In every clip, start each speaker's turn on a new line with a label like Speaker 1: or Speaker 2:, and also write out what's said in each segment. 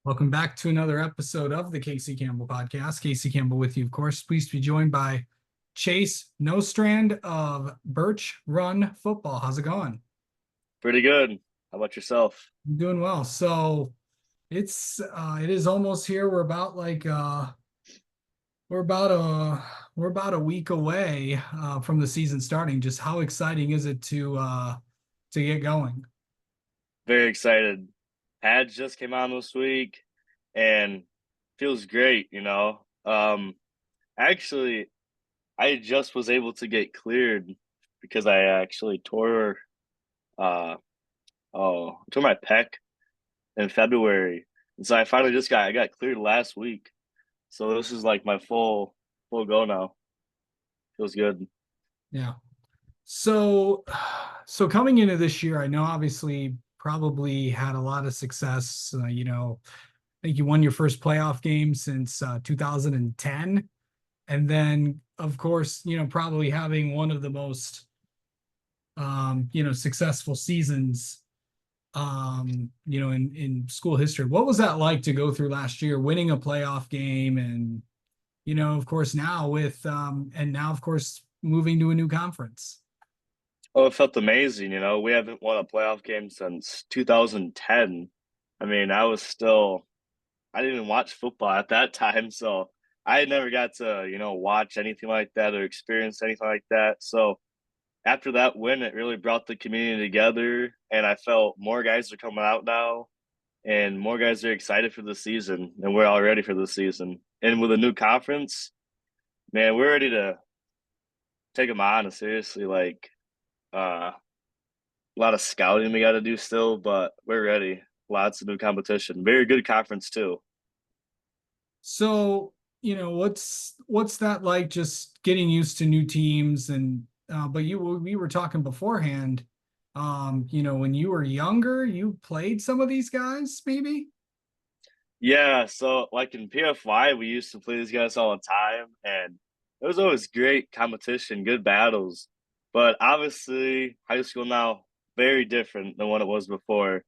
Speaker 1: Welcome back to another episode of the Casey Campbell podcast. Casey Campbell with you, of course. Pleased to be joined by Chase Nostrand of Birch Run Football. How's it going?
Speaker 2: Pretty good. How about yourself?
Speaker 1: I'm doing well. So it is almost here. We're about a we're about a week away from the season starting. Just how exciting is it to get going?
Speaker 2: Very excited. Ads just came out this week and feels great. Actually, I just was able to get cleared because I actually uh tore my pec in February. And so I finally just got cleared last week. So this is like my full go now. Feels good.
Speaker 1: Yeah. So, so coming into this year, I know obviously probably had a lot of success. I think you won your first playoff game since 2010. And then, of course, probably having one of the most, successful seasons, in school history. What was that like to go through last year, winning a playoff game and, of course, now, of course, moving to a new conference?
Speaker 2: Oh, it felt amazing. We haven't won a playoff game since 2010. I mean, I didn't even watch football at that time, so I never got to, watch anything like that or experience anything like that. So after that win, it really brought the community together, and I felt more guys are coming out now, and more guys are excited for the season, and we're all ready for the season. And with a new conference, man, we're ready to take them on seriously. Uh, a lot of scouting we got to do still, but we're ready. Lots of new competition. Very good conference too.
Speaker 1: So, what's that like just getting used to new teams and but we were talking beforehand, when you were younger, you played some of these guys, maybe?
Speaker 2: Yeah, so like in PFY, we used to play these guys all the time, and it was always great competition, good battles. But obviously, high school now very different than what it was before.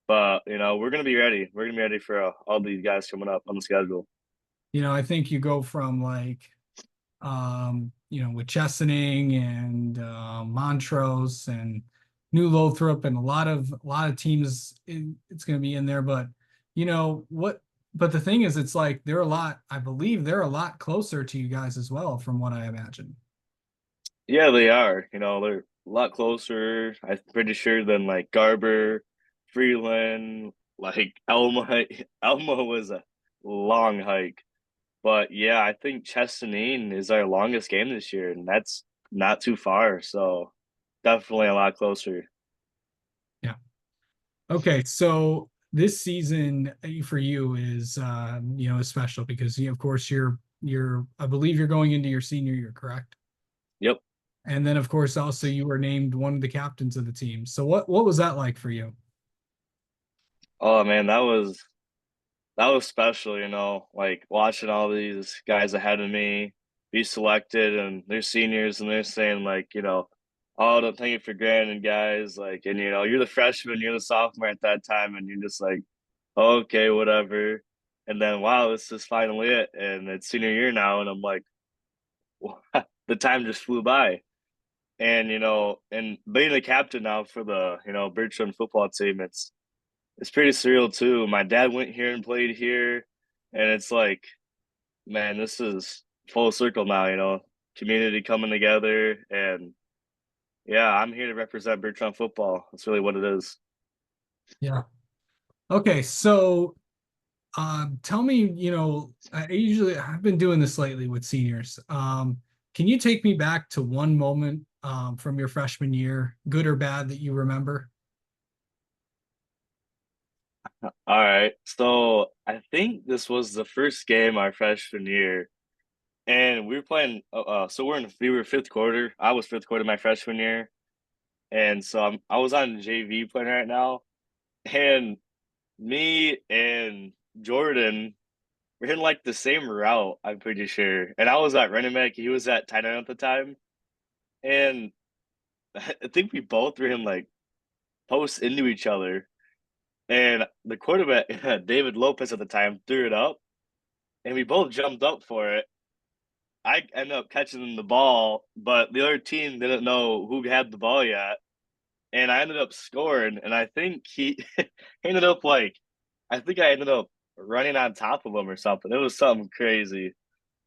Speaker 2: But we're gonna be ready. We're gonna be ready for all these guys coming up on the schedule.
Speaker 1: I think you go from with Chesaning and Montrose and New Lothrop and a lot of teams, it's going to be in there. But you know what? But the thing is, it's like they're a lot. I believe they're a lot closer to you guys as well, from what I imagine.
Speaker 2: Yeah, they are. They're a lot closer. I'm pretty sure than like Garber, Freeland, like Elma. Elma was a long hike, but yeah, I think Chesaning is our longest game this year, and that's not too far. So definitely a lot closer.
Speaker 1: Yeah. Okay, so this season for you is is special because of course you're I believe you're going into your senior year, correct?
Speaker 2: Yep.
Speaker 1: And then of course also you were named one of the captains of the team. So what was that like for you?
Speaker 2: Oh man, that was special. Like watching all these guys ahead of me be selected, and they're seniors, and they're saying like. Oh, don't take it for granted, guys. Like, and you're the freshman, you're the sophomore at that time, and you're just like, okay, whatever. And then, wow, this is finally it. And it's senior year now. And I'm like, the time just flew by. And being the captain now for the, Birch football team, it's pretty surreal too. My dad went here and played here. And it's like, man, this is full circle now. Community coming together. And yeah, I'm here to represent Birch football. That's really what it is.
Speaker 1: Yeah. Okay, so tell me, I've been doing this lately with seniors. Can you take me back to one moment from your freshman year, good or bad, that you remember?
Speaker 2: All right. So I think this was the first game our freshman year, and we were playing. So we were fifth quarter. I was fifth quarter my freshman year, and so I was on JV playing right now, and me and Jordan were in like the same route. I'm pretty sure, and I was at running back. He was at tight end at the time, and I think we both were in like post into each other. And the quarterback, David Lopez at the time, threw it up, and we both jumped up for it. I ended up catching the ball, but the other team didn't know who had the ball yet, and I ended up scoring. And I think he ended up I think I ended up running on top of him or something. It was something crazy,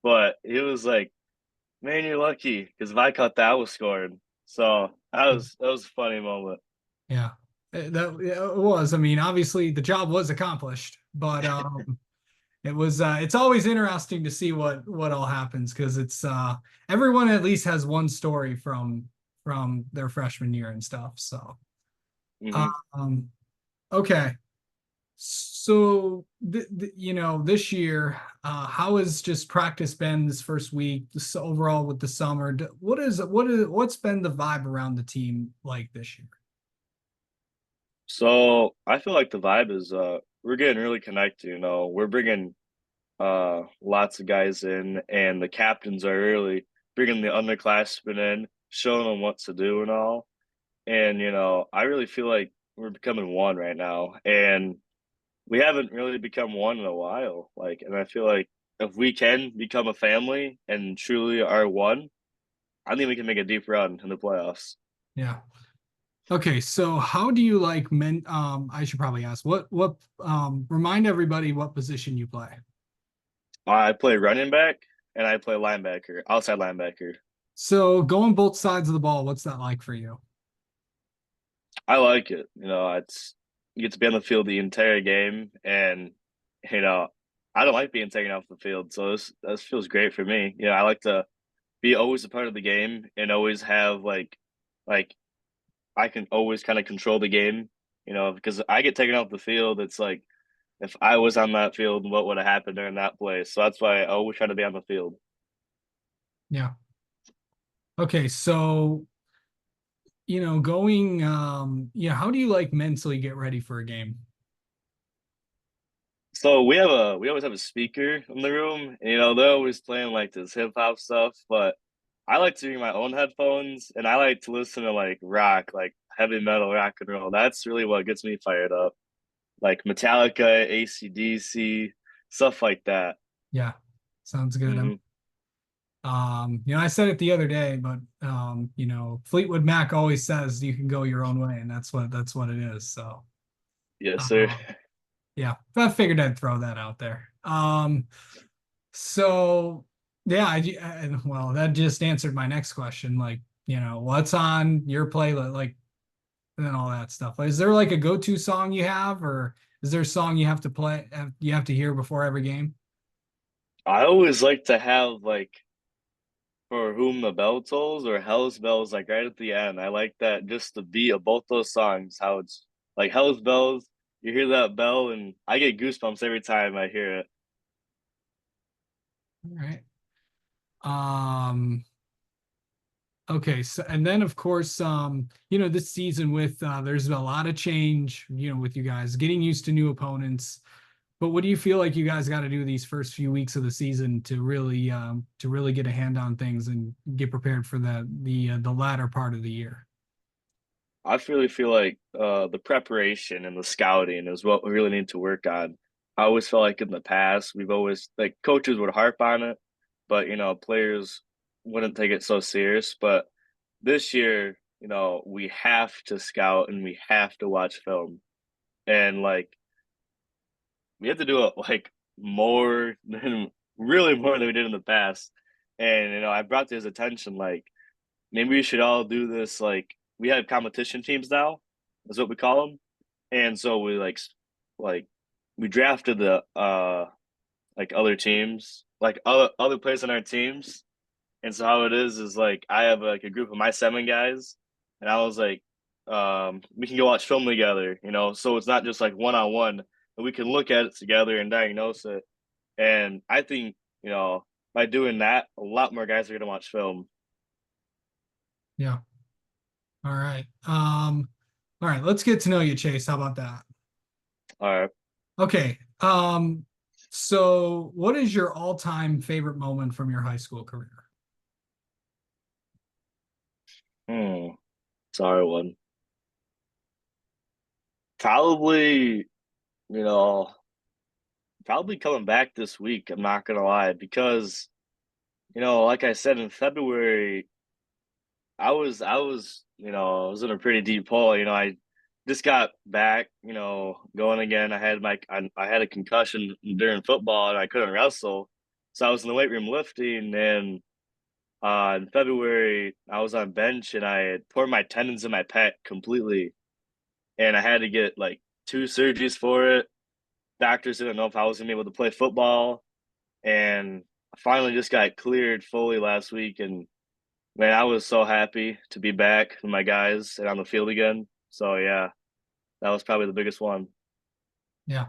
Speaker 2: but it was like, man, you're lucky because if I caught that, I was scoring. So that was a funny moment.
Speaker 1: Yeah. That yeah, it was. I mean, obviously the job was accomplished, but it's always interesting to see what all happens because it's everyone at least has one story from their freshman year and stuff. So
Speaker 2: Hmm.
Speaker 1: um okay. So this year, how has just practice been this first week, just overall with the summer? What's been the vibe around the team like this year?
Speaker 2: So I feel like the vibe is we're getting really connected. We're bringing lots of guys in, and the captains are really bringing the underclassmen in, showing them what to do and all. And I really feel like we're becoming one right now, and we haven't really become one in a while. And I feel like if we can become a family and truly are one, I think we can make a deep run in the playoffs.
Speaker 1: Yeah. Okay, so how do you like men I should probably ask what remind everybody what position you play.
Speaker 2: I play running back and I play linebacker, outside linebacker.
Speaker 1: So going both sides of the ball, what's that like for you?
Speaker 2: I like it. It's you get to be on the field the entire game, and you know, I don't like being taken off the field, so this feels great for me. I like to be always a part of the game and always have like I can always kind of control the game. Because I get taken off the field, it's like if I was on that field, what would have happened during that play? So that's why I always try to be on the field.
Speaker 1: Yeah. Okay, so going how do you like mentally get ready for a game?
Speaker 2: So we always have a speaker in the room, and they're always playing like this hip hop stuff, but I like to use my own headphones and I like to listen to like rock, like heavy metal rock and roll. That's really what gets me fired up. Like Metallica, AC/DC, stuff like that.
Speaker 1: Yeah. Sounds good.
Speaker 2: Hmm.
Speaker 1: I said it the other day, but Fleetwood Mac always says you can go your own way, and that's what it is. So
Speaker 2: Yes, sir.
Speaker 1: um, yeah, I figured I'd throw that out there. So yeah, and well, that just answered my next question. Like, what's on your playlist, like, and all that stuff. Is there like a go-to song you have, or is there a song you have to play, you have to hear before every game?
Speaker 2: I always like to have like For Whom the Bell Tolls or Hell's Bells, like right at the end. I like that just the beat of both those songs, how it's like Hell's Bells, you hear that bell and I get goosebumps every time I hear it.
Speaker 1: All right. Um, okay, so and then of course, this season with there's a lot of change, with you guys getting used to new opponents. But what do you feel like you guys got to do these first few weeks of the season to really get a hand on things and get prepared for the latter part of the year?
Speaker 2: I really feel like the preparation and the scouting is what we really need to work on. I always felt like in the past we've always like coaches would harp on it, but players wouldn't take it so serious. But this year, we have to scout and we have to watch film, and we have to do it like more than really more than we did in the past. And I brought to his attention like maybe we should all do this. Like we have competition teams now, is what we call them. And so we like we drafted the like other teams, like other players on our teams. And so how it is like I have like a group of my 7 guys, and I was like, we can go watch film together, so it's not just like one on one, but we can look at it together and diagnose it. And I think, by doing that, a lot more guys are gonna watch film.
Speaker 1: Yeah. All right. All right, let's get to know you, Chase. How about that?
Speaker 2: All right.
Speaker 1: Okay. So what is your all-time favorite moment from your high school career?
Speaker 2: Sorry one. Probably you know, probably coming back this week. I'm not gonna lie because like I said in February, I was in a pretty deep hole. I just got back, going again. I had a concussion during football and I couldn't wrestle, so I was in the weight room lifting. And in February, I was on bench and I had tore my tendons in my pec completely, and I had to get like two surgeries for it. Doctors didn't know if I was gonna be able to play football, and I finally just got cleared fully last week. And man, I was so happy to be back with my guys and on the field again. So yeah, that was probably the biggest one.
Speaker 1: Yeah.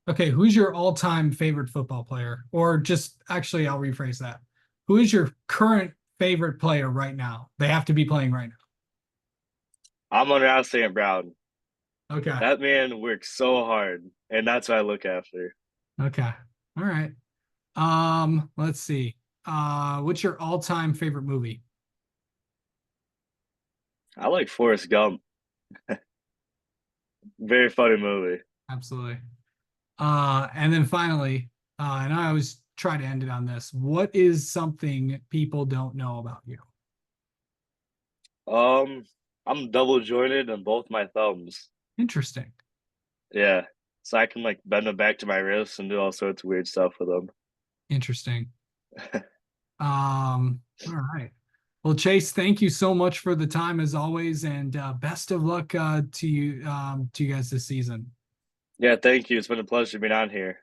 Speaker 1: Okay, who's your all-time favorite football player? Or just actually, I'll rephrase that. Who is your current favorite player right now? They have to be playing right
Speaker 2: I'm on Rouse St. Brown.
Speaker 1: now. Okay.
Speaker 2: That man works so hard, and that's what I look after.
Speaker 1: Okay. All right. Let's see. What's your all-time favorite movie?
Speaker 2: I like Forrest Gump. Very funny movie.
Speaker 1: Absolutely. And then finally, and I always try to end it on this. What is something people don't know about you?
Speaker 2: Um, I'm double jointed on both my thumbs.
Speaker 1: Interesting.
Speaker 2: Yeah, so I can like bend them back to my wrists and do all sorts of weird stuff with them.
Speaker 1: Interesting. All right. Well, Chase, thank you so much for the time as always, and best of luck to you guys this season.
Speaker 2: Yeah, thank you. It's been a pleasure being on here.